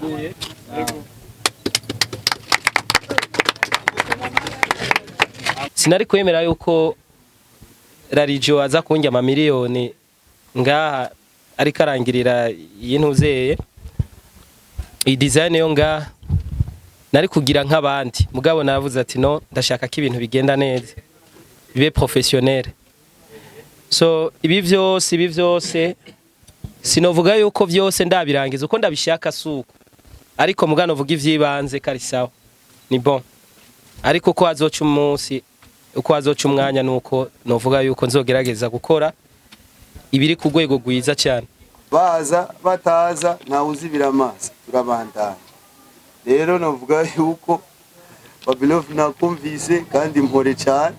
Ayuguruye sinari kwemera yuko Rarijo aza kunjya amamiliyoni ngaha ari karangirira yintuzeye iyi design yo ngaha nari kugira nk'abandi mugabo navuze ati no ndashaka ko ibintu bigenda neza bibe professionnel so ibi byose sinovuga yuko byose ndabirangiza uko ndabishaka suko ariko mugano vuga ivyibanze kari sawa ni bon ariko ko azoca umunsi uko azoca umwanya nuko novuga yuko nzogerageza gukora ibiri ku rwego rwiza cyane baza bataza nta uzibira amazi turabandana rero novuga yuko Babylon nakumvise kandi mpore cyane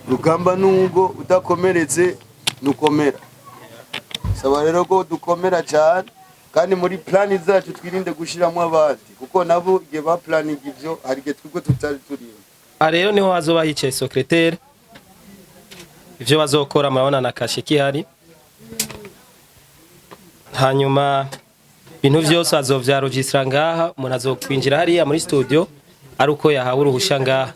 rugamba nubwo udakomeretse nukomera saba rero ko dukomera cyane kandi muri plani zacu twirinde gushiramo abandi kuko nabo igihe ba planning ivyo hari gihe twiko tutari turimo rero niho hazoba hicaye secrétaire ivyo bazokora murabona na kashe kihari hanyuma bintu vyose azovya registra ngaha umuntu azokwinjira hariya muri studio ari uko yahawe uruhusha ngaha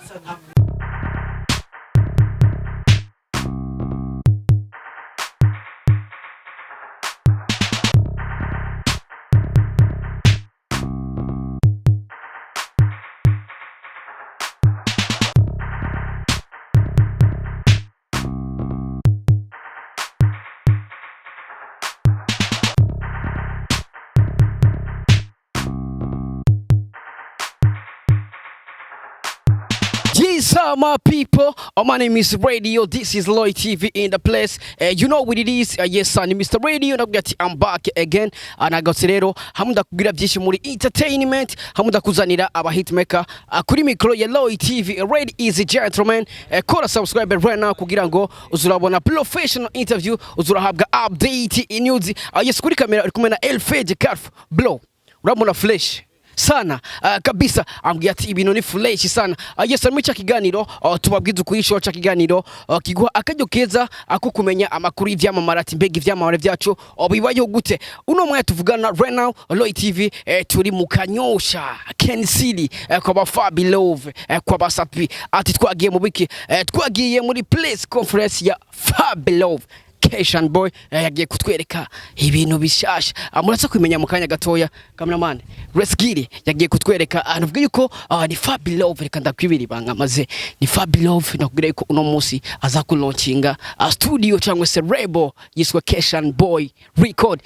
Yes, my people. My name is Radio. This is Loy TV in the place. You know what it is. Yes, son, Mr. Radio. I'm back again. And I got rero. Hamuda kugira byinshi muri entertainment. Hamuda kuzanira aba hitmaker. Kuri mikro ya Loy TV. Ready easy gentlemen. Kora subscribe right now kugira ngo uzurabona professional interview. Uzurahabwa update news. Yes, kuri kamera uri kumwe na Elfage Carf Blow. Urabona flash. Sana kabisa ambwiye ati ibintu ni fresh sana. Yes, muri cya kiganiro tubabwiza ukuyisho cya kiganiro kiguha akajyo keza akukumenya amakuru y'ivyamamara ati mbega ivyamamara byacu bibayo gute. Uno mwanya tuvugana right now Loy TV turi mu Kanyosha Ken City kwa ba Fabilove kwa ba Sapi ati twagiye mu biki twagiye muri place conference ya Fabilove Kshan boy yagiye kutwereka ibintu bishasha amurasa kwimenya mu kanya gatoya cameraman Resgiri yagiye kutwereka avuga yuko ni Fabilove reka ndakwibiri banga maze ni Fabilove nakubwira yuko uno munsi azakulaunchinga studio cyangwa se label yiswe Kshan boy Reacord.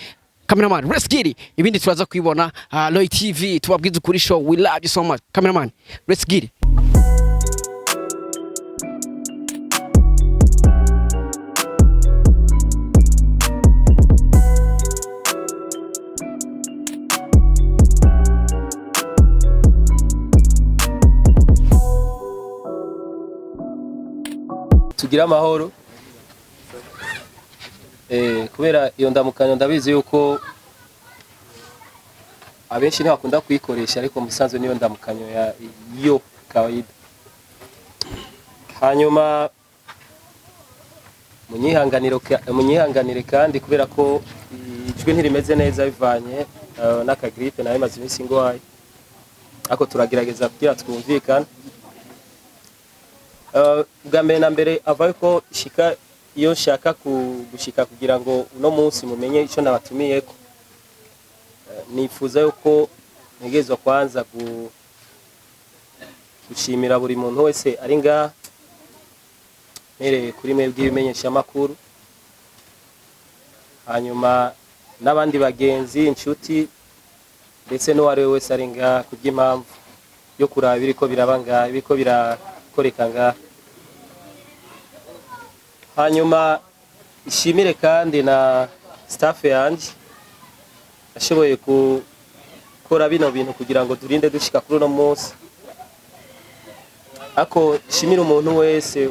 Cameraman Resgiri ibindi turaza kwibona Loy TV tubabwiza kuri show. We love you so much cameraman Resgiri. tugira amahoro kubera iyo ndamukanyo ndabizi yuko abenshi ntibakunda kuyikoresha ariko musanzwe niyo ndamukanyo ya yo kawaida hanyuma munyihanganire kandi kubera ko ijwi ntirimeze neza bivanye n'aka gripe nayo maze iminsi ngwaye ako turagerageza kugira twumvikana bwa mbere na mbere avaye ko shika iyo nshaka gushika kugira ngo uno munsi mumenye icyo nabatumiye ko nifuza yuko ntegezwa kwanza gushimira buri muntu wese ari ngaha mere kuri mwebwe ibimenyesha makuru hanyuma n'abandi bagenzi inshuti ndetse n'uwari wese ari ngaha kuby'impamvu yo kuraba biriko biraba ngaha biriko birakoreka ngaha hanyuma ishimire kandi na staff yanje ashoboye gukora bino bintu kugira ngo durinde dushika kuri uno munsi ako shimira umuntu wese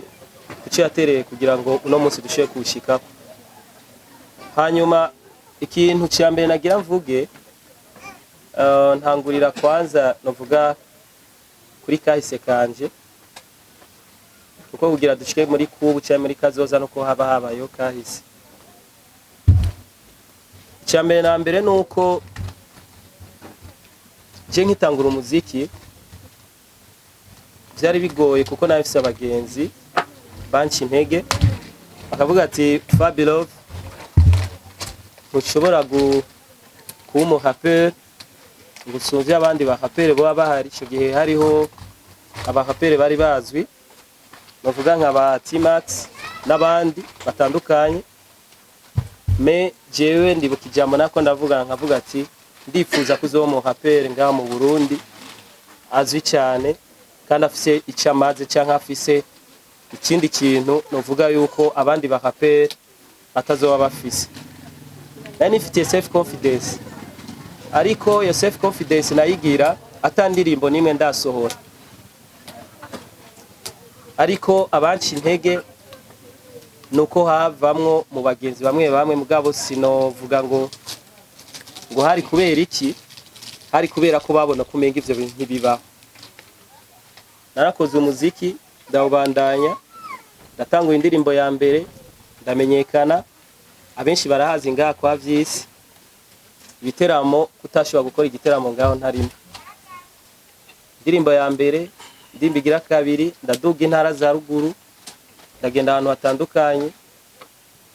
uci yatereye kugira ngo uno munsi dushoboye kushika hanyuma ikintu cya mbere nagira mvuge ntangurira kwanza novuga kuri kahise kanje kuko kugira dushike muri kubu cyangwa muri kazoza no ko haba habayo kahise cya mbere na mbere nuko je nkitangura umuziki byari bigoye kuko nafise abagenzi banci intege bakavuga ati Fabilove ntushobora kuba umuhaperi ngo usumvye abandi bahaperi bo bahari ico gihe hariho abahaperi bari bazwi bavuga nka ba T-Max n'abandi batandukanye me jewe ndibuka ijambo nako nkavuga ati ndifuza kuzoba umuhaperi ngaha mu Burundi azwi cyane kandi afise icamaze canke afise ikindi kintu novuga yuko abandi bahaperi batazoba bafise nani mfitiye self confidence ariko iyo self confidence nayigira atandirimbo nimwe ndasohora ariko abanci intege nuko havamwo mu bagenzi bamwe mugabo sinovuga ngo hari kubera iki hari kubera ko babona kumenga ivyo bintu ntibibaho narakoze umuziki ndawubandanya ndatanga indirimbo ya mbere ndamenyekana abenshi barahazi ngaha kwa vyisi ibiteramo kutashobora gukora igiteramo ngaho ntarimo indirimbo ya mbere ndimbigira kabiri ndaduga intara za ruguru ndagenda ahantu hatandukanye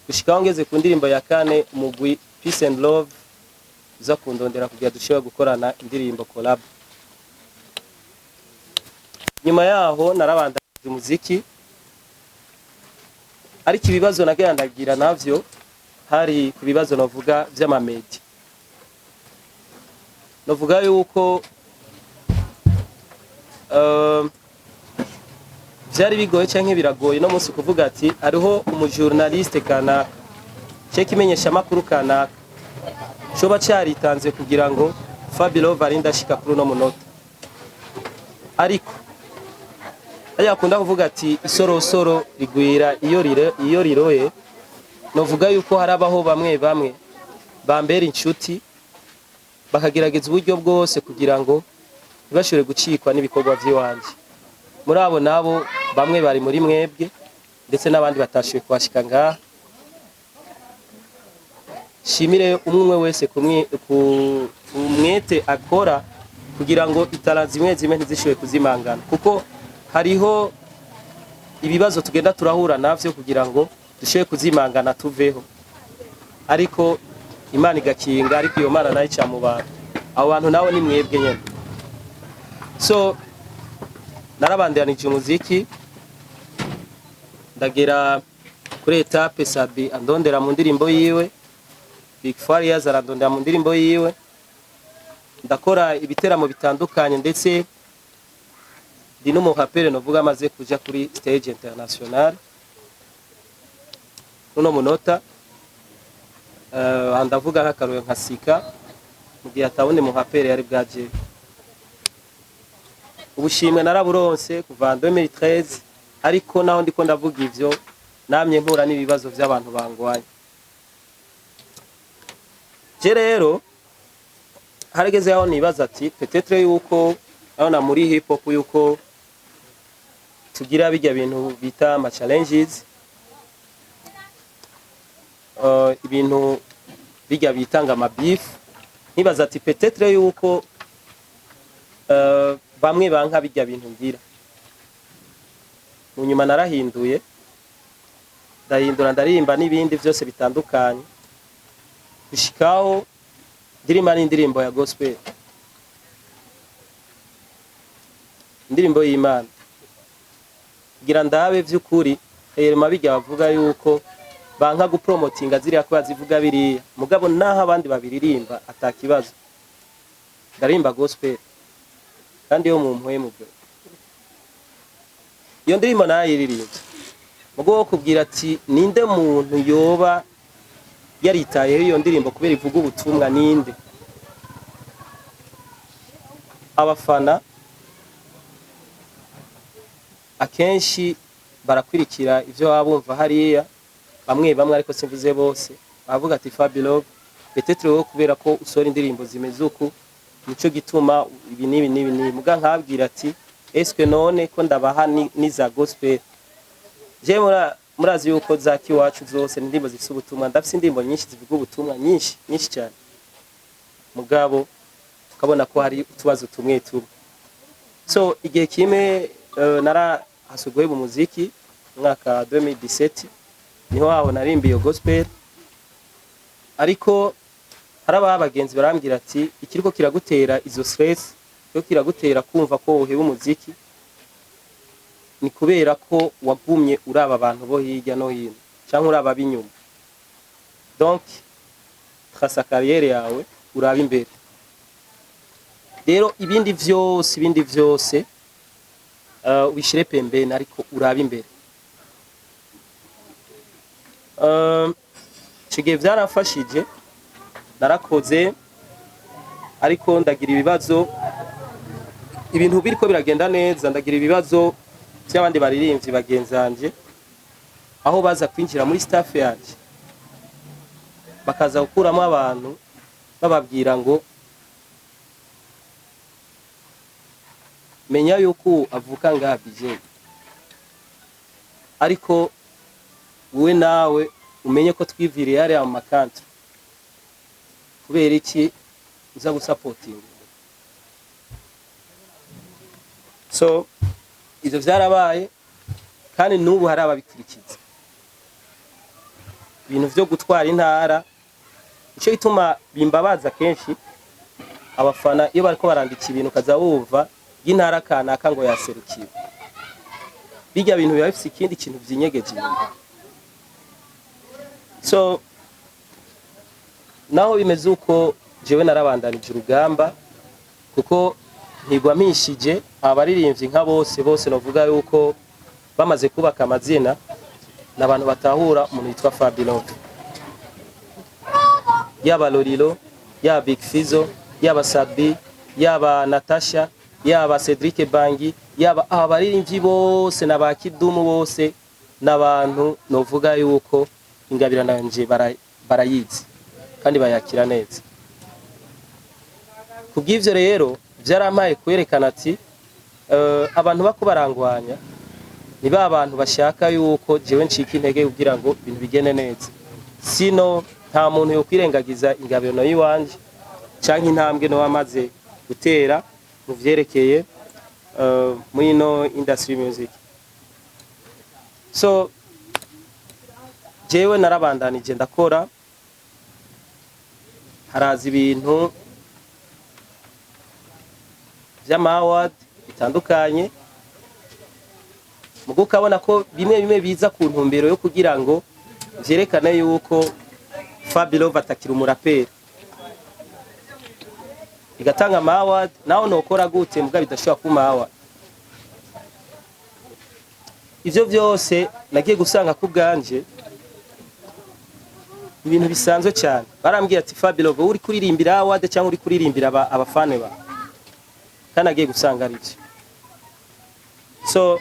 gushikaho ngeze ku ndirimbo ya kane umugwi Peace and Love uza kundondera kugira dushobora gukorana indirimbo collab nyuma yaho narabandanya umuziki ariko ibibazo nagendagira navyo hari ku bibazo novuga vy'amamedi novuga yuko byari bigoye canke biragoye no munsi kuvuga ati ariho umujournaliste kana ceke imenyesha makuru kana coba cyaritanze kugira ngo Fabilove arinda shika kuri no munota ariko ayakunda kuvuga ati isorosoro rigwira iyo riroye novuga yuko harabaho bamwe bambera inshuti bakagerageza uburyo bwose kugira ngo ntibashobore gucikwa n'ibikorwa by'iwanje muri abo nabo bamwe bari muri mwebwe ndetse n'abandi batashoboye kwashika ngaha shimire umwe wese kumwete akora kugira ngo itaranzi zimwe ntizishoboye kuzimangana kuko hariho ibibazo tugenda turahura navyo kugira ngo dushoboye kuzimangana tuveho ariko Imana igakinga ariko iyo Mana nayo ica mu bantu abo bantu nawe ni mwebwe nyene so narabandanije umuziki ndagera kuri etape Sabi andondera mu ndirimbo yiwe Big Farias arandondera mu ndirimbo yiwe ndakora ibiteramo bitandukanye ndetse ndi n'umuhaperi novuga amaze kuja kuri stage international uno munota ndavuga nk'akaruye nka Sika mu gihe atabone muhaperi yari bwaje ubushimwe naraburonse kuva 2013 ariko naho ndiko ndavuga ivyo namye mpura n'ibibazo by'abantu bangwanye je rero harigeze aho nibaza ati peut-être yuko abona muri hip hop yuko tugira bijya bintu bita ama challenges ibintu bijya bitanga ama beef nibaza ati peut-être yuko bamwe banka bijya bintu ngira mu nyuma narahinduye ndarimba n'ibindi byose bitandukanye gushikaho ndirimba n'indirimbo ya gospel indirimbo y'Imana kugira ndabe vy'ukuri Yerema bijya bavuga yuko banka gupromotinga ziriya ko bazivuga biriya mugabo naho abandi babiririmba atakibazo ndarimba gospel kandi yo mu mpwe mubyo iyo ndirimbo nayiririmba mugo kubwira ati ninde muntu yoba yaritaye iyo ndirimbo kubera ivuga ubutumwa ninde abafana akenshi barakwirikira ivyo babumva hariya bamwe ariko simvuze bose bavuga ati Fabilove peut-être wo kubera ko usora indirimbo zimeze uku nico gituma ibi nibi muga nkabwira ati est-ce none ko ndabaha niza gospel je murazi yuko zaki wacu zose ndimbo zifite ubutumwa ndafite indimbo nyinshi zivuga ubutumwa nyinshi cyane mugabo ukabona ko hari utubazo tumwe tumwe. So igihe kimwe nara hasugoye mu muziki mwaka 2017 niho aho narimbiye gospel, ariko haraba abagenzi barambwira ati ikiriko kiragutera izo stress yo kiragutera kumva ko uheba umuziki ni kubera ko wagumye uraba abantu bo hirya no hino cyangwa uraba binyuma. Donc trasa carrière yawe uraba imbere. Rero ibindi vyose ubishire pembeni ariko uraba imbere. Chige vyaramfashije, narakoze ariko ndagira ibibazo, ibintu biriko biragenda neza, ndagira ibibazo by'abandi baririmbyi bagenzanje aho baza kwinjira muri staff yanje bakaza gukuramo abantu bababwira ngo menya yuko avuka ngaha DJ, ariko wowe nawe umenye ko twiviriye yari mu makantu kubera iki uza gusapotinga. So ivyo vyarabaye kandi nubu hari ababikurikiza ibintu vyo gutwara intara. Ico ituma bimbabaza kenshi abafana iyo bariko barandika ibintu kaza wumva y'intara kanaka ngo yaserukiwe, bijya bintu biba bifise ikindi kintu vyinyegeje inyuma. So naho bimeze uko jewe narabandanije urugamba kuko ntigwa mpishije abaririmbyi nka bose novuga yuko bamaze kubaka amazina n'abantu batahura umuntu yitwa Fabilove, yaba Lorilo, yaba Big Fizo, yaba Sabi, yaba Natasha, yaba Cedric Bangi, yaba abaririmbyi bose n'abakidumu bose n'abantu novuga yuko ingabira nanje barayizi kandi bayakira neza. Kubw'ivyo rero vyarampaye kwerekana ati abantu bako barangwanya ni ba bantu bashaka yuko jewe ncika intege kugira ngo ibintu bigene neza. Sino nta muntu yo kwirengagiza ingabiro no yiwanje canke intambwe no wamaze gutera mu vyerekeye muri no industry music. So jewe narabandanije ndakora, haraza ibintu vy'amaward bitandukanye mugo ukabona ko bimwe biza ku ntumbero yo kugira ngo vyerekane yuko Fabilove atakira umuraperi, igatanga amaward naho nokora gute muga bidashobora kuma award. Ivyo vyose nagiye gusanga ku bwanje ibintu bisanzwe cyane. Barambwiye ati Fabilove uri kuririmbira award cyangwa uri kuririmbira abafane ba, kandi agiye gusanga ari byo. So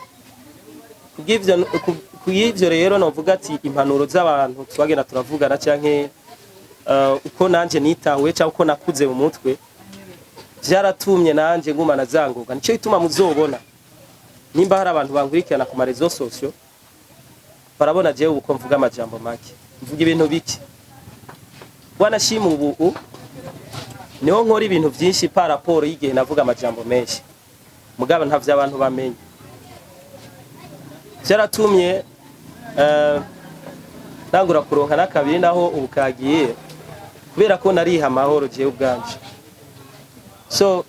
kubw'ivyo rero novuga ati impanuro z'abantu twagenda turavugana canke uko nanje nitahuye cyangwa uko nakuze mu mutwe vyaratumye nanje ngumana zanguka. Nico ituma muzobona nimba hari abantu bangurikirana ku marezo sociaux barabona jewe uko mvuga amajambo make, mvuga ibintu biki. Wanashima ubu niho nkora ibintu byinshi par rapport y'igihe navuga amajambo menshi mugabo ntavyo abantu bamenye. Cyaratumye nangura kuronka nakabiri naho ubukagiye kubera ko nariha amahoro jewe ubwanje. So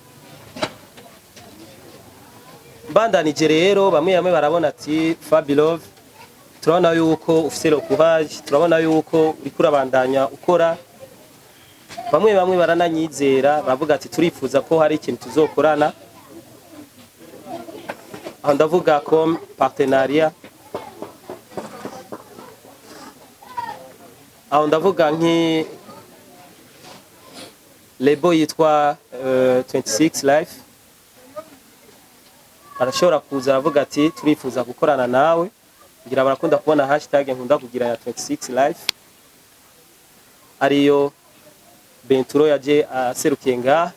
bandanije rero bamwe barabona ati Fabilove turabona yuko ufite le courage, turabona yuko uri kurabandanya ukora. Bamwe barananyizera bavuga ati turifuza ko hari ikintu tuzokorana, aho ndavuga comme partenariat, aho ndavuga nki label yitwa 26 Life arashobora kuza aravuga ati turifuza gukorana nawe. Ngira barakunda kubona hashtag nkunda kugira ya 26 Life ariyo Bain Turo yaje aserukiye ngaha.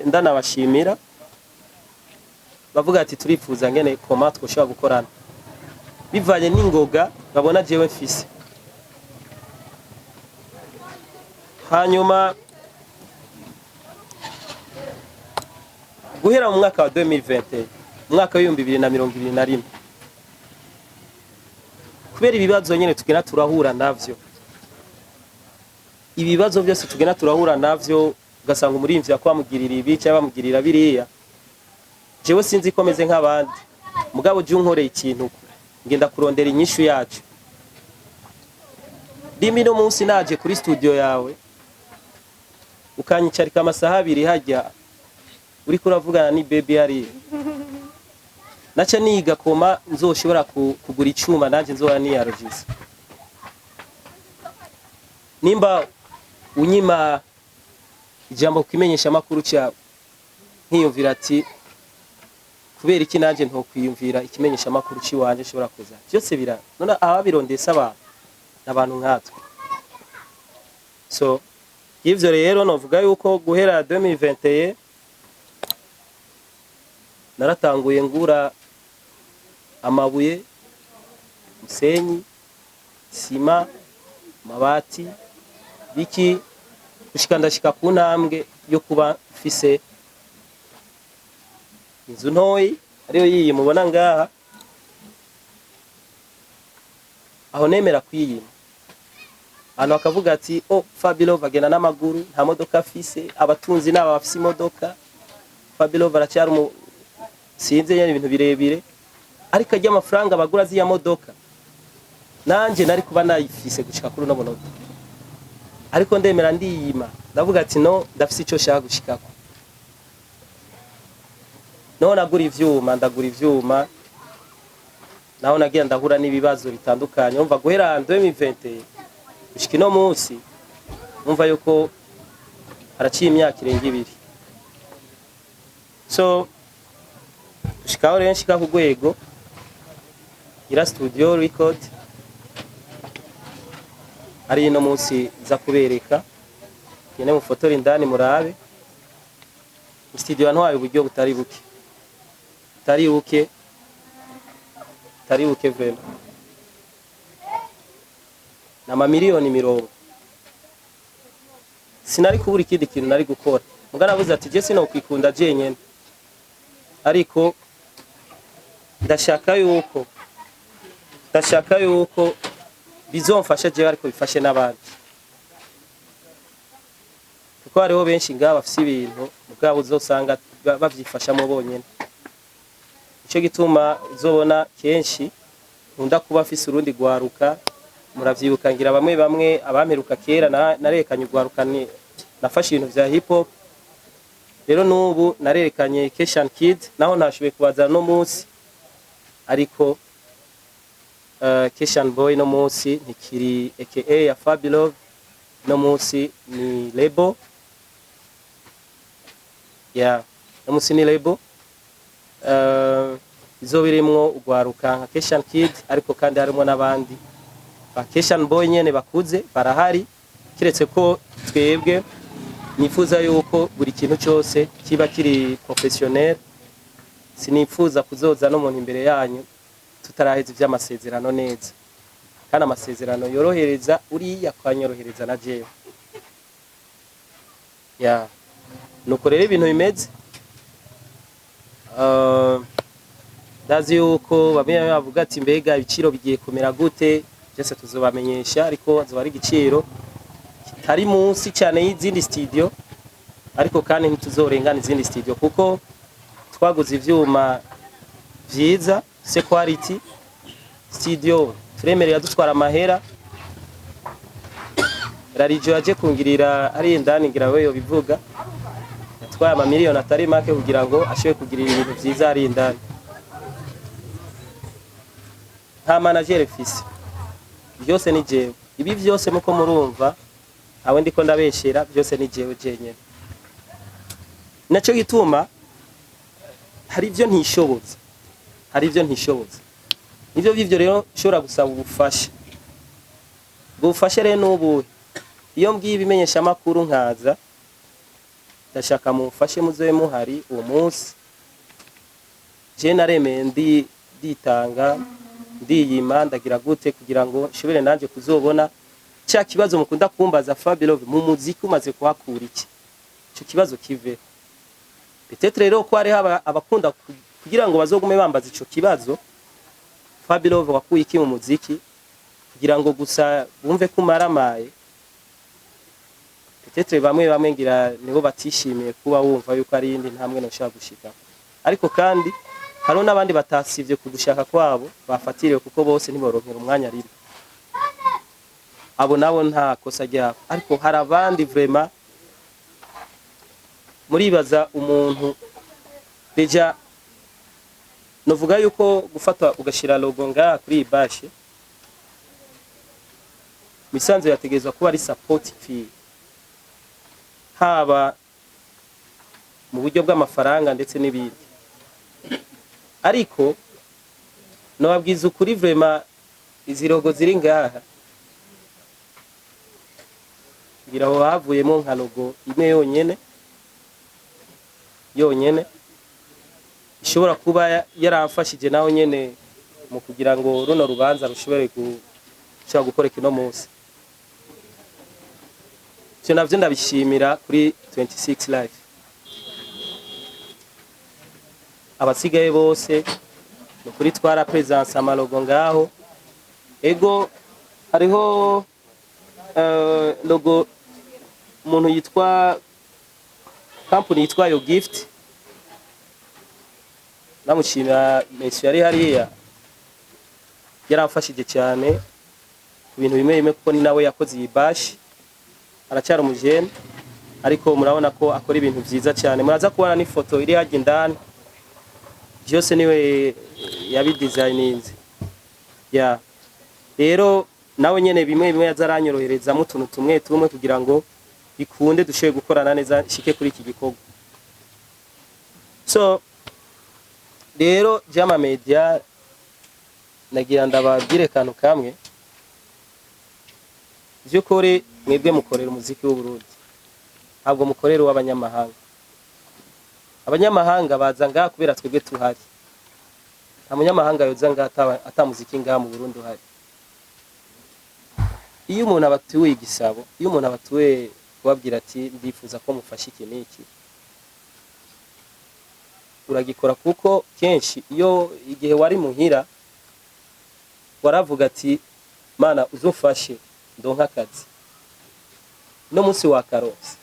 Ndanabashimira bavuga ati turifuza ngene koma twoshobora gukorana bivanye n'ingoga babona jewe mfise. Hanyuma guhera mu mwaka wa 2020 mwaka wa 2021 kubera ibibazo nyene tugena turahura navyo ibibazo byose tugena turahura navyo ugasanga umurimvyi yakwamugirira ibi cyangwa bamugirira biriya jewe sinzi ko meze nk'abandi mugabo je unkoreye ikintu ngenda kurondera inyishu yacu Dimi no munsi naje kuri studio yawe ukanyicarika amasaha 2 hajya uri kuravugana ni baby ari naca niga koma nzoshobora kugura icuma nanje nzoba niyarujise nimba unyima ijambo kimenyesha makuru cyawe nkiyumvira ati kubera iki nanje ntokwiyumvira ikimenyesha makuru ciwanje shobora kuza byose bira none ababirondesa abantu nkatwe so ivyo rero novuga yuko guhera 2021 naratanguye ngura amabuye musenyi sima mabati biki gushika ndashika ku ntambwe yo kuba mfise inzu ntoyi ariyo yiyi mubona ngaha aho nemera kwiyima hano akavuga ati Fabilo bagenda n'amaguru nta modoka afise abatunzi n'aba bafise imodoka Fabilo baracyari mu sinze nyene ibintu birebire ariko ajya amafaranga bagura ziya modoka nanje nari kuba nayifise gushika kuri no monota ariko ndemera ndiyima ndavuga ati no ndafise ico shaka gushikako no ndagura ivyuma naho nagiye ndahura n'ibibazo bitandukanye umva guhera 2020 gushika no munsi umva yuko haraciye imyaka irenga 2 so gushikaho rero nshika ku rwego ira studio record ari no munsi za kubereka nyene mu foto indani murabe studio ntwaye uburyo butari buke vema na mamiliyoni 100 sinari kubura ikindi kintu nari gukora mugana avuze ati je sino kwikunda je nyene ariko ndashaka yuko bizomfasha je ariko bifashe n'abandi kuko hariho benshi ngaba bafise ibintu mugabo uzosanga bavyifashamo bonyene ico gituma uzobona kenshi nkunda kuba afise urundi gwaruka muravyibuka ngira bamwe abamperuka kera narekanye ugwaruka nafashe ibintu vya hip hop rero nubu narerekanye Kshan Kid naho nashoboye kubaza no munsi ariko Kshan Boy no munsi ntikiri aka ya Fabilo no munsi ni label ya no munsi ni label izobirimwo ugwaruka nka Kshan Kid ariko kandi harimo nabandi ba Kshan Boy nyene bakuze barahari kiretse ko twebwe nifuza yuko buri kintu cyose kiba kiri professionnel sinifuza kuzoza no muntu imbere yanyu tutaraheza ivy'amasezerano neza kandi amasezerano yorohereza uriya kwanyorohereza na jewe ya nuko rero ibintu bimeze ndazi yuko bamwe bavuga ati mbega ibiciro bigiye kumera gute byose tuzobamenyesha ariko azoba ari igiciro kitari munsi cyane y'izindi studio ariko kandi ntituzorengana izindi studio kuko twaguze ivyuma vyiza se quality studio turemerera dutwara amahera rarijo yaje kungirira ari indani ngira weyo bivuga twaya amamiliyoni atari make kugira ngo ashobore kugirira ibintu vyiza ari indani nta manager fisi byose ni jewe ibi byose muko murumva awe ndiko ndabeshera byose ni jewe jenyene naco gituma hari ivyo ntishoboza nivyo bivyo rero nshobora gusaba ubufasha rero n'ubuhe iyo mbwiye ibimenyesha makuru nkaza ndashaka mufashe muzoe muhari uwo munsi je naremeye nditanga ndiyima ndagira gute kugira ngo shobere nanje kuzobona cya kibazo mukunda kumbaza Fabilo mu muziki umaze kuhakura iki cyo kibazo kive Peut-être rero ko ari abakunda kugira ngo bazogume bambaza ico kibazo Fabilove wakuye iki mu muziki kugira ngo gusa bumve ko maramaye. Peut-être bamwe ngira nibo batishimiye kuba wumva yuko ari indi ntamwe no shaka gushika, ariko kandi haro nabandi batasivye kugushaka kwabo bafatiriwe kuko bose ntiboronkera umwanya riri, abo nabo nta kosa ryabo. Ariko hari abandi vraiment muribaza umuntu deja novuga yuko gufata ugashira logo nga kuri ibashe misanze yategezwa kuba ari support fee, haba mu buryo bw'amafaranga ndetse n'ibindi. Ariko no babwiza ukuri vraiment izi logo ziri ngaha ngira aho havuyemo nka logo imwe yonyene ishobora kuba yaramfashije naho nyene mu kugira ngo runo rubanza rushobore gukora kino munsi. Cyo navyo ndabishimira kuri 26 live. Abasigaye bose no kuri twara presence amalogo ngaho. Ego hariho logo umuntu yitwa company yitwa Yo Gift, namushimira Messi yari hariya yaramfashije cyane ku bintu bimwe kuko ni nawe yakoze iyi bash, aracyari umujene ariko murabona ko akora ibintu byiza cyane. Muraza kubona n'ifoto iri haje indani byose niwe yabidesigninze ya rero nawe nyene bimwe yazaranyorohereza mu tuntu tumwe kugira ngo bikunde dushoye gukorana neza shike kuri iki gikorwa. So rero Jama Media nagira ndababwire kantu kamwe, byukuri mwebwe mukorera umuziki w'u Burundi ntabwo mukorera w'abanyamahanga. Abanyamahanga baza ngaha kubera twebwe tuhari, nta munyamahanga yoza ngaha atamuziki ngaha mu Burundi uhari. Iyo umuntu abatuye igisabo, iyo umuntu abatuye kubabwira ati ndifuza ko mufasha iki n'iki, uragikora kuko kenshi iyo igihe wari muhira waravuga ati mana uzofashe ndonka akazi no munsi wa karonse,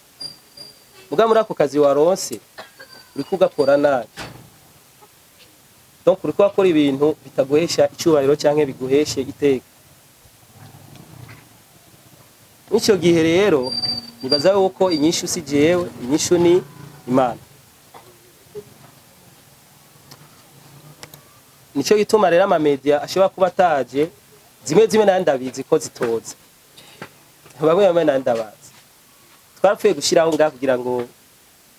muga muri ako kazi waronse uri kugakora nabi, donc uri kwakora ibintu bitaguhesha icyubahiro canke biguheshe iteka. Nicyo gihe rero nibaza yuko inyishu si jewe, inyishu ni Imana. Nicyo gituma rero ama media ashobora kuba ataje zimwe nandabizi ko zitoza, bamwe nandabazi twarapfuye gushiraho ngaho kugira ngo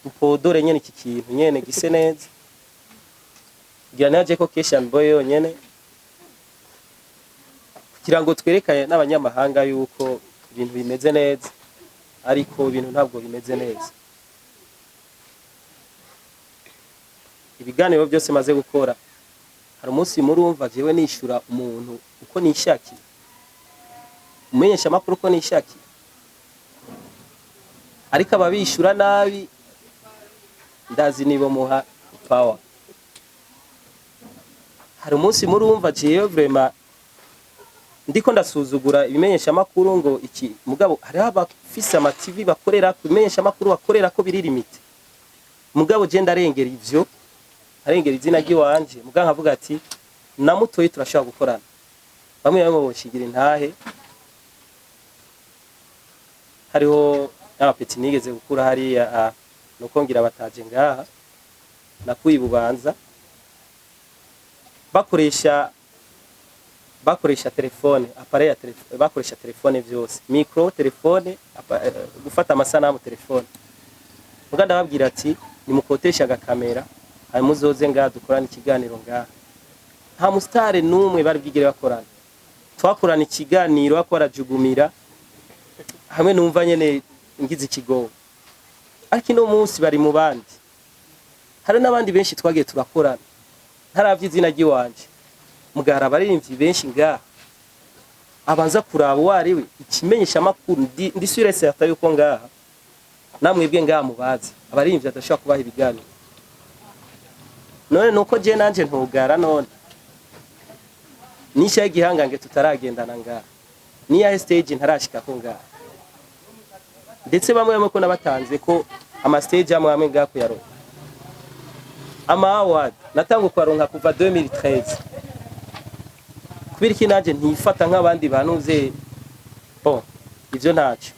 dupodore nyene iki kintu nyene gise neza, kugira naje ko Kshan boy yonyene kugira ngo twerekane n'abanyamahanga yuko ibintu bimeze neza, ariko ibintu ntabwo bimeze neza. Ibiganiro byose maze gukora hari umunsi murumva jewe nishura umuntu uko nishaki, umenyesha makuru uko nishaki, ariko ababishura nabi ndazi nibo muha power. Hari umunsi murumva jewe vraiment ndiko ndasuzugura ibimenyesha makuru ngo iki mugabo hari abafise ama TV bakorera kumenyesha makuru bakorera ko biri limite, mugabo je ndarengera ivyo, arengera izina giwanje muga nkavuga ati namutoye turashaka gukorana. Bamwe boshigira intahe, hariho n'abapeti nigeze gukura hariya no kongira bataje ngaha nakuye Bubanza bakoresha telefone, appareil ya telefone, bakoresha telefone vyose, micro telefone, gufata amasanamu telefone. Muga ndababwira ati nimukotesha agakamera hanyuma uzoze ngaha dukorana ikiganiro ngaha. Nta mustare numwe bari bwigire bakorana, twakorana ikiganiro akora jugumira hamwe numva nyene ngize ikigo, ariko no munsi bari mu bandi. Hari n'abandi benshi twagiye turakorana ntaravye izina giwanje, mugara baririmbyi benshi ngaha abanza kuraba wariwe ikimenyesha makuru ndi sure certain yuko ngaha namwe bwe ngaha mubazi abaririmbyi adashaka kubaha ibiganiro. none nuko je nanje ntugara none nisha igihangange tutaragendana ngaha niya stage ntarashika ko ngaha ndetse bamwe ko nabatanze ko ama stage amwe ngaha ku yaro ama award natango kwaronka kuva 2013 kubira iki nanje ntifata nk'abandi banuze bon ivyo ntacyo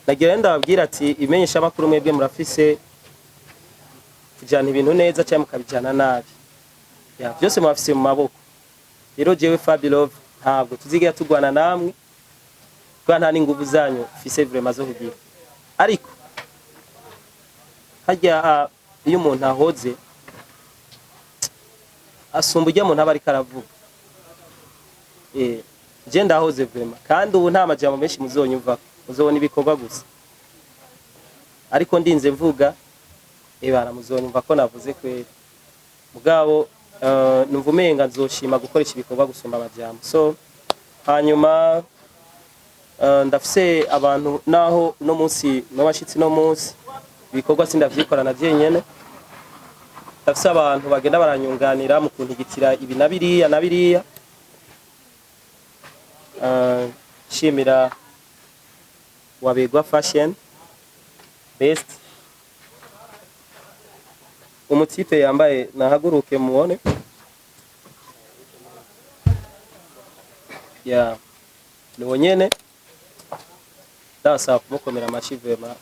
nagenda babwira ati imenyesha makuru mwebwe murafise kujana ibintu neza cyangwa mukabijana nabi ya byose mwafise mu maboko rero jewe Fabilove ntabwo tuzigira tugwana namwe kwa nta n'inguvu zanyu fise vraiment zo kugira ariko hajya iyo umuntu ahoze asumba ujya umuntu aba ariko aravuga je ndahoze vraiment kandi ubu nta majambo menshi muzonyumva muzobona ibikorwa gusa ariko ndinze mvuga ebara muzonyumva ko navuze kweri mugabo numva umenga nzoshima gukoresha ibikorwa gusumba amajambo so hanyuma ndafise abantu naho no munsi n'abashitsi no munsi ibikorwa sindavyikorana byenyene ndafise abantu bagenda baranyunganira mu kuntigitira ibi na biriya shimira wabegwa fashion best umutipe yambaye nahaguruke muone ya niwo nyene ndasaba kumukomera amashi vraiment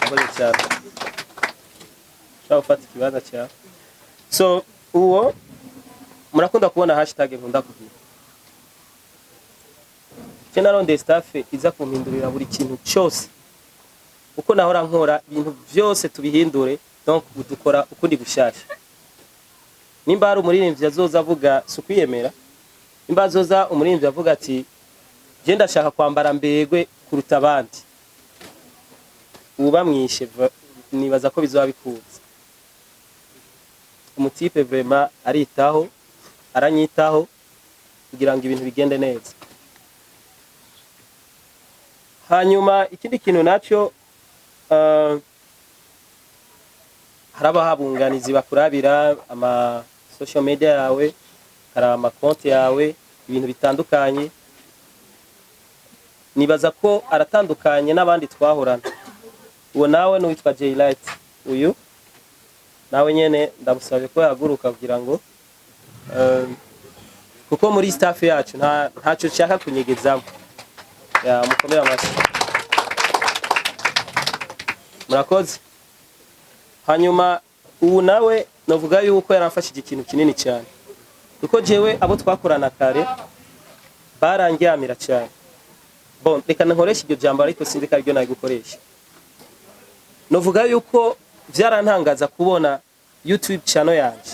abone cyane ufata ikibanza cyawe so uwo murakunda kubona hashtag nkunda kugira General staff iza kumpindurira buri kintu cyose uko nahora nkora ibintu byose tubihindure donc udukora ukundi gushasha nimba hari umuririmbyi azoza avuga sukwiyemera nimba azoza umuririmbyi avuga ati je ndashaka kwambara mbegwe kuruta abandi uba mwishe nibaza ko bizoba bikuza umutipe vraiment aritaho aranyitaho kugira ngo ibintu bigende neza hanyuma ikindi kintu nacyo haraba habunganizi bakurabira ama social media yawe karaba ama konti yawe ibintu bitandukanye nibaza ko aratandukanye n'abandi twahorana uwo nawe n'uwitwa J-Light uyu nawe nyene ndamusabye ko yaguruka kugira ngo kuko muri staff yacu ntacyo cyaka kunyegezamo ya mukomera amaso murakoze hanyuma ubu nawe navuga yuko yaramfashije ikintu kinini cyane kuko jewe abo twakorana kare barangyamira cyane bon reka nkoresha iryo jambo ariko sinzi ko aryo nayigukoresha navuga yuko byarantangaza kubona YouTube channel yanje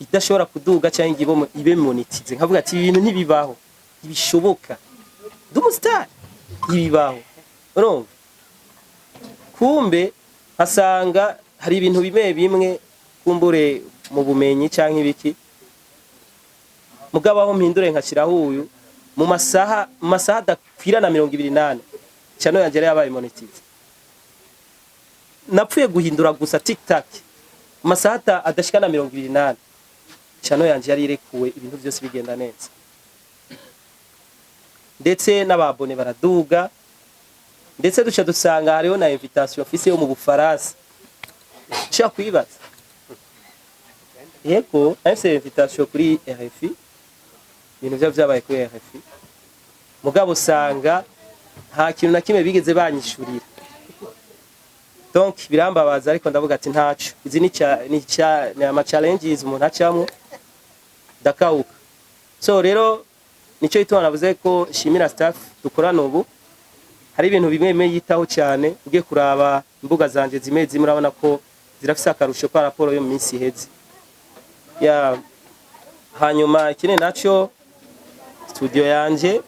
idashobora kuduga cyangwa ibe monetize nkavuga ati ibintu ntibibaho ibishoboka dumustar ibibaho urumva kumbe hasanga hari ibintu bimwe kumbure mu bumenyi cyangwa ibiki mugabo aho mpindure nkashiraho uyu mu masaha dakwira na 28 channel yanje yabaye monetize napfuye guhindura gusa TikTok masaha adashika na 28 channel yanje yari irekuwe ibintu byose bigenda neza ndetse n'ababone baraduga ndetse duca dusanga hariho na invitation office yo mu Bufaransa cyo kwibaza yego ese invitation kuri RFI ibintu byabaye kuri RFI mugabo usanga nta kintu na kimwe bigeze banyishurira donc birambabaza ariko ndavuga ati ntacu izi ni ama challenges umuntu acamwe dakauka so rero nico itwana navuze ko shimira staff dukorana ubu hari ibintu bimwe yitaho cyane ugiye kuraba imbuga zanje zimeze murabona ko zirafise akarusho kwa raporo yo mu minsi iheze ya hanyuma ikine naco studio yanje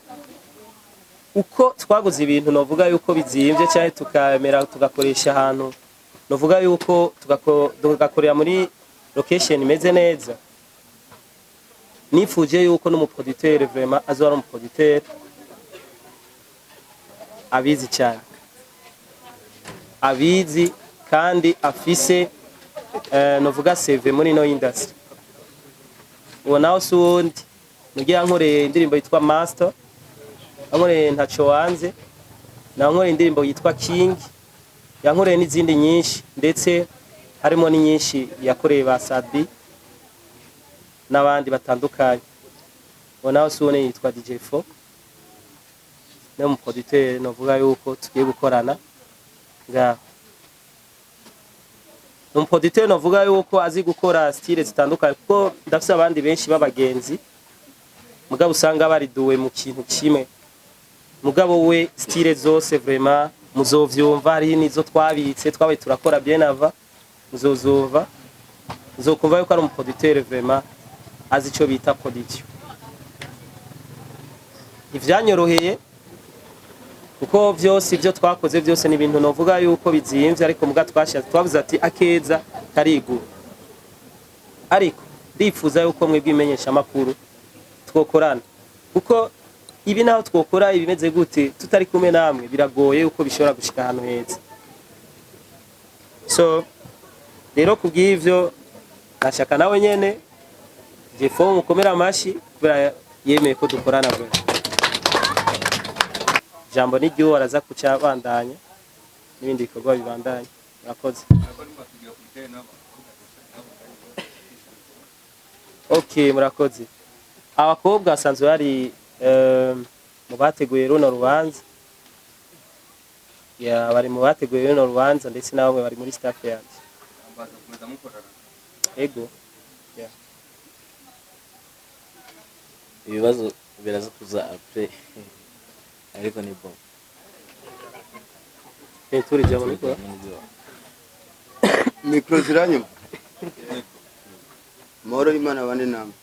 uko twaguze ibintu novuga yuko bizimvye cyane tukamera tugakoresha ahantu novuga yuko tugakorera muri location imeze neza nifuje yuko no mu producteur vraiment azora mu producteur abizi cyane abizi kandi afise novuga CV muri no industry. Uwo nawe si uwundi mugira nkoreye indirimbo yitwa Master, ankoreye ntaco wanze, nankoreye indirimbo yitwa King, yankoreye n'izindi nyinshi ndetse harimo ni nyinshi yakoreye ba Sadi n'abandi batandukanye. Uwo nawe si uwundi yitwa DJ4, ne mu producteur novuga yuko tugiye gukorana ngaho. Umuproducteur novuga yuko azi gukora style zitandukanye kuko ndafise abandi benshi babagenzi mugabo usanga bari duwe mu kintu kimwe. Mugabo we style zose vraiment muzovyumva, hari nizo twabitse twabaye turakora bien ava, muzozumva uzokumva yuko ari umuproducteur vraiment azi ico bita production. Ivyanyoroheye kuko vyose ivyo twakoze vyose ni ibintu novuga yuko bizimvye, ariko muga twashatse twavuze ati akeza karigura. Ariko ndifuza yuko mwe bwimenyesha makuru twokorana kuko ibi naho twokora ibimeze gute tutari kumwe namwe biragoye uko bishobora gushika ahantu heza. So rero kubw'ivyo nashaka nawe nyene Jefo mukomera amashi kubera yemeye ko dukorana bwe. Jambo ni ryo araza kuca bandanya n'ibindi bikorwa bibandanya. Murakoze. Okay, murakoze. Abakobwa asanzwe hari mu bateguye runo rubanza. Ya bari mu bateguye runo rubanza ndetse nawe bari muri staff yanjye. Ego. Ya. Ibibazo biraza kuza après. Ariko ni bon. Turi jambo niko. Mikro ziranyuma. Mahoro Imana bane namwe.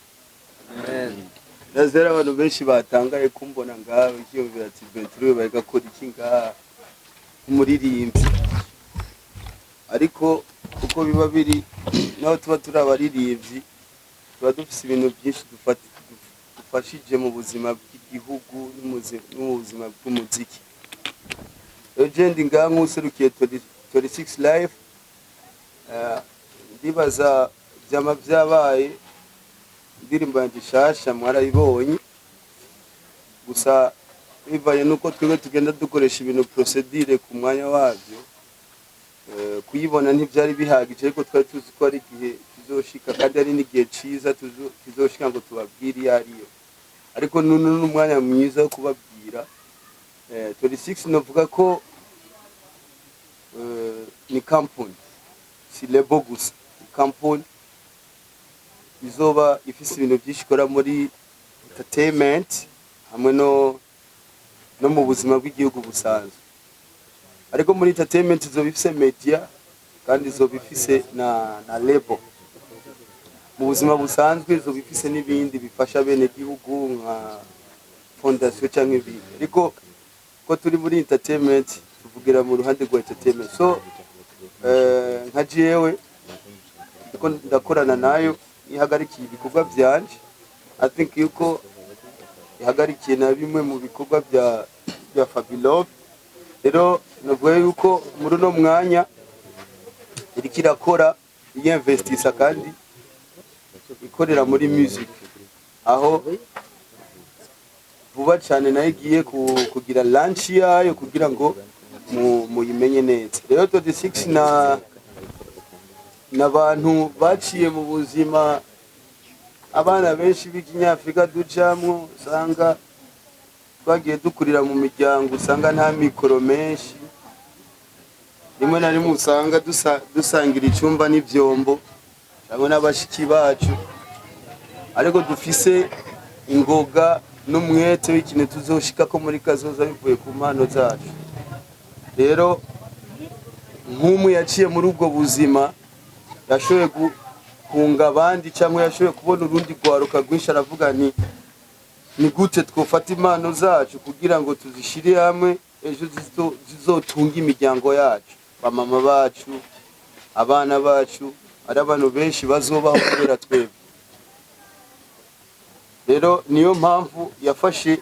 Nazera abantu benshi batangaye kumbona ngaho ikiyo birati Turo bareka kodi kinga umuririmbyi. Ariko uko biba biri naho tuba turabaririmbyi tuba dufise ibintu byinshi dufashije mu buzima bw'igihugu n'ubuzima bw'umuziki. Ejendi ngangu serukiye 26 live ndibaza byama byabaye indirimbo yanjye shasha mwarayibonye gusa bivaye nuko twebwe tugenda dukoresha ibintu procedure ku mwanya wabyo kuyibona ntibyari bihagije ariko twari tuzi ko ari igihe kizoshika kandi ari n'igihe ciza kizoshika ngo tubabwire yariyo ariko n'umwanya mwiza wo kubabwira 26 novuga ko ni company si lebo gusa company izoba ifise ibintu byinshi ikora muri entertainment hamwe no mu buzima bw'igihugu busanzwe ariko muri entertainment izoba ifise media kandi izoba ifise na label mu buzima busanzwe izoba ifise n'ibindi bifasha bene gihugu nka fondation cyangwa ibindi ariko ko turi muri entertainment tuvugira mu ruhande rwa entertainment so nka jewe ko ndakorana nayo ihagarikiye ibikorwa byanje I think yuko ihagarikiye na bimwe mu bikorwa bya Fabulous rero navuye yuko muri no mwanya iri kirakora yinvestisa kandi ikorera muri music aho vuba cyane nayo igiye kugira launch yayo kugira ngo muyimenye neza rero 26 n'abantu baciye mu buzima abana benshi b'ikinyafrika ducamwo usanga twagiye dukurira mu miryango usanga nta mikoro menshi rimwe na rimwe usanga dusangira icyumba n'ivyombo cyangwa n'abashiki bacu ariko dufise ingoga n'umwete w'ikintu tuzoshika ko muri kazoza bivuye ku mpano zacu rero nk'umwe yaciye muri ubwo buzima yashoboye kunga abandi cyangwa yashoboye kubona urundi rwaruka rwinshi aravuga ni gute twofata impano zacu kugira ngo tuzishire hamwe ejo zizotunga imiryango yacu bamama bacu abana bacu ari abantu benshi bazobaho kubera twebwe rero niyo mpamvu yafashe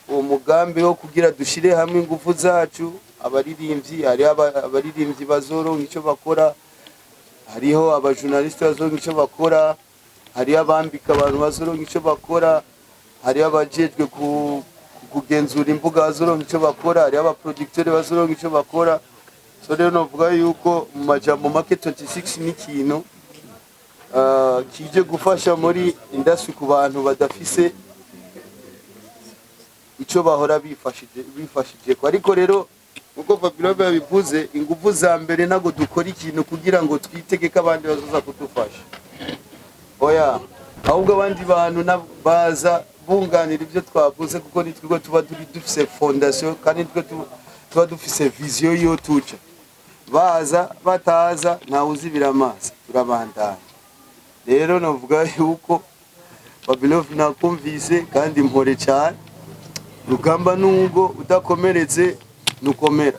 uwo mugambi wo kugira dushire hamwe ingufu zacu abaririmbyi hari abaririmbyi bazoronka icyo bakora, hariho abajournaliste bazoronka icyo bakora, hari abambika abantu bazoronka icyo bakora, hari abajejwe kugenzura imbuga bazoronka icyo bakora, hari abaproducteur bazoronka icyo bakora. So rero novuga yuko mu majambo make 26 ni kintu kije gufasha muri industry ku bantu badafise icyo bahora bifashije ko. Ariko rero uko Fabio yabivuze, ingufu za mbere nago dukora ikintu kugira ngo twitegeke abandi bazoza kudufasha. Oya, ahubwo abandi bantu baza bunganira ibyo twavuze, kuko nitwe tuba dufise fondation kandi nitwe tuba dufise vision yo tuca. Baza bataza nta uzibira amazi, turabandanya. Rero navuga yuko Fabio nakumvise kandi mpore cyane. Rugamba nubwo udakomeretse nukomera.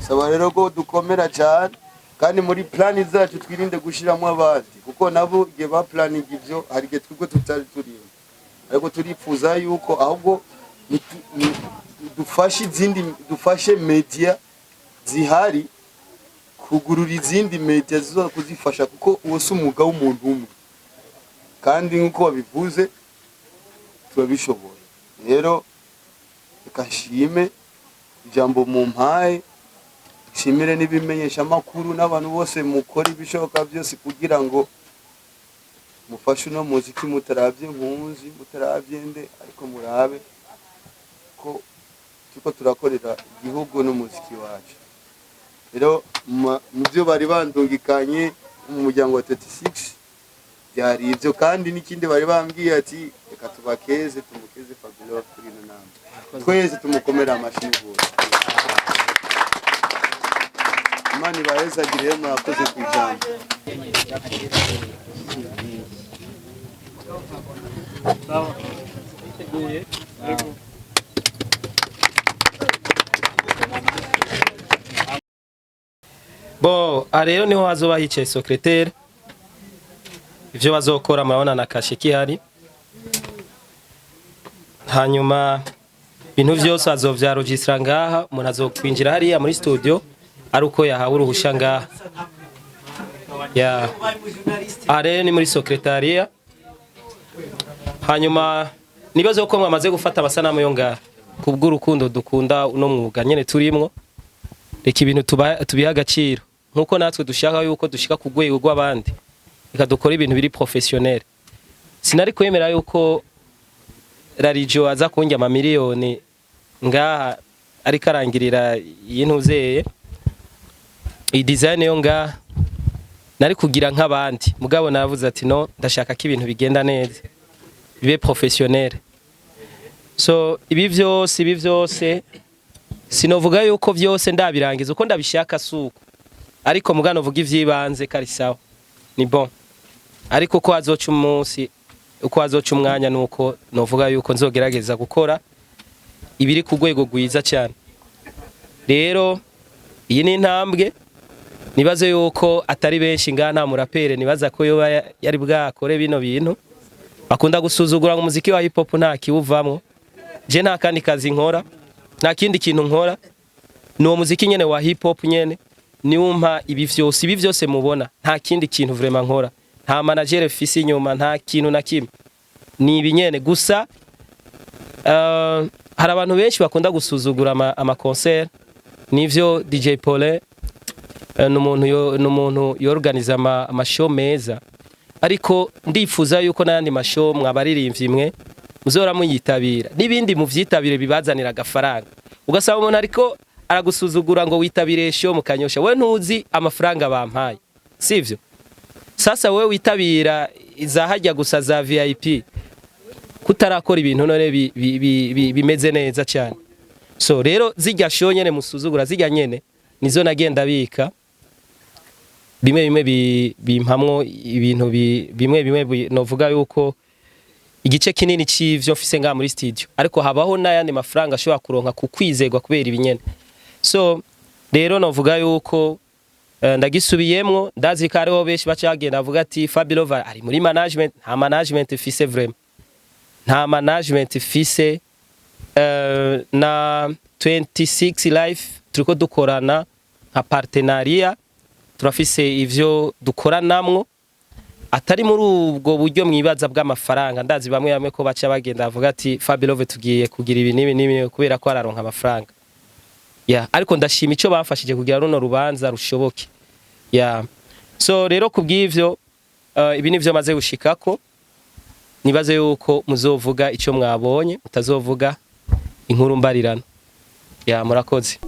Saba rero ko dukomera cyane, kandi muri plan zacu twirinde gushiramo abandi, kuko nabo igihe ba planning ivyo hari igihe twiko tutari turimo. Ariko turifuza yuko ahubwo dufashe media zihari kugurura izindi media zizo kuzifasha, kuko uwo si umwuga w'umuntu umwe, kandi nkuko babivuze turabishobora. Rero ikashime ijambo mu mpaye, shimire n'ibimenyesha makuru n'abantu bose mukora ibishoboka byose kugira ngo mufashe no muziki mutaravye nkunzi mutaravye nde, ariko murabe ko tuko turakorera igihugu n'umuziki wacu. Rero mu byo bari bandungikanye mu muryango wa 36 byari ibyo, kandi n'ikindi bari bambwiye ati reka tubakeze tumukeze Fabio kuri no namwe, twese tumukomera amashyi bose. Imana ibahezagire, murakoze ku ijambo. Bo, rero niho hazoba hicaye secrétaire. Ivyo bazokora murabona na kashe kihari. Hanyuma ibintu vyose azovyaregistra ngaha, umuntu azokwinjira hariya muri studio ari uko yahawe uruhusha ngaha. Ya Arrêt ni muri secrétariat. Hanyuma nibazo ko mwamaze gufata amasanamu yo ngaha kubw'urukundo dukunda uno mwuga nyene turimwo. Reka ibintu tubiha agaciro nkuko natwe dushaka yuko dushika ku rwego rw'abandi, reka dukora ibintu biri professionnel. Sinari kwemera yuko Rarijo aza kunjya amamiliyoni ngaha ari karangirira yintuzeye iyi design yo ngaha, nari kugira nk'abandi mugabo navuze ati no, ndashaka ko ibintu bigenda neza bibe professionnel. So ibi vyose sinovuga yuko vyose ndabirangiza uko ndabishaka suko, ariko mugano vuga ivyibanze kari sawa ni bon. Ariko ko azoca umunsi, uko azoca umwanya nuko novuga yuko nzogerageza gukora ibiri ku rwego rwiza cyane. Rero iyi ni intambwe, nibaze yuko atari benshi ngaha nta murapere nibaza ko yoba yari bwakore bino bintu. Bakunda gusuzugura umuziki wa hip hop nta kiwuvamwo. Je nta kandi kazi nkora, nta kindi kintu nkora, ni uwo muziki nyene wa hip hop nyene niwumpa ibi vyose mubona, nta kindi kintu vraiment nkora, nta manager fisi nyuma, nta kintu na kimwe, ni ibi nyene gusa. Hari abantu benshi bakunda gusuzugura ama concert, nivyo DJ Paulin n'umuntu yorganiza ama show meza, ariko ndifuza yuko nandi mashow mwabaririmbyi mwe muzora muyitabira n'ibindi muvyitabire bibazanira agafaranga. Ugasaba umuntu ariko aragusuzugura ngo witabire show mukanyosha, we ntuzi amafaranga bampaye, sivyo? Sasa we witabira izahajya gusa za VIP kutarakora ibintu none bimeze neza cyane. So rero zijya show nyene musuzugura, zijya nyene nizo nagenda bika bimwe bimpamwo ibintu bimwe novuga yuko igice kinini c'ivyo mfise nga muri studio, ariko habaho n'ayandi mafaranga ashobora kuronka ku kwizegwa kubera ibinyene. So rero novuga yuko ndagisubiyemwo, ndazi ko ariho benshi bacagenda avuga ati Fabio ari muri management. Nta management fise vraiment, nta management fise. 26 life turiko dukorana nka partenariat, turafise ivyo dukoranamwo atari muri ubwo buryo mwibaza bw'amafaranga. Ndazi bamwe ko baca bagenda bavuga ati Fabilove tugiye kugira ibi nibi kubera ko araronka amafaranga. Ariko ndashima ico bamfashije kugira runo rubanza rushoboke. So rero kubw'ivyo ibi nivyo maze gushikako, nibaze yuko muzovuga ico mwabonye, mutazovuga inkuru mbarirano. Murakoze.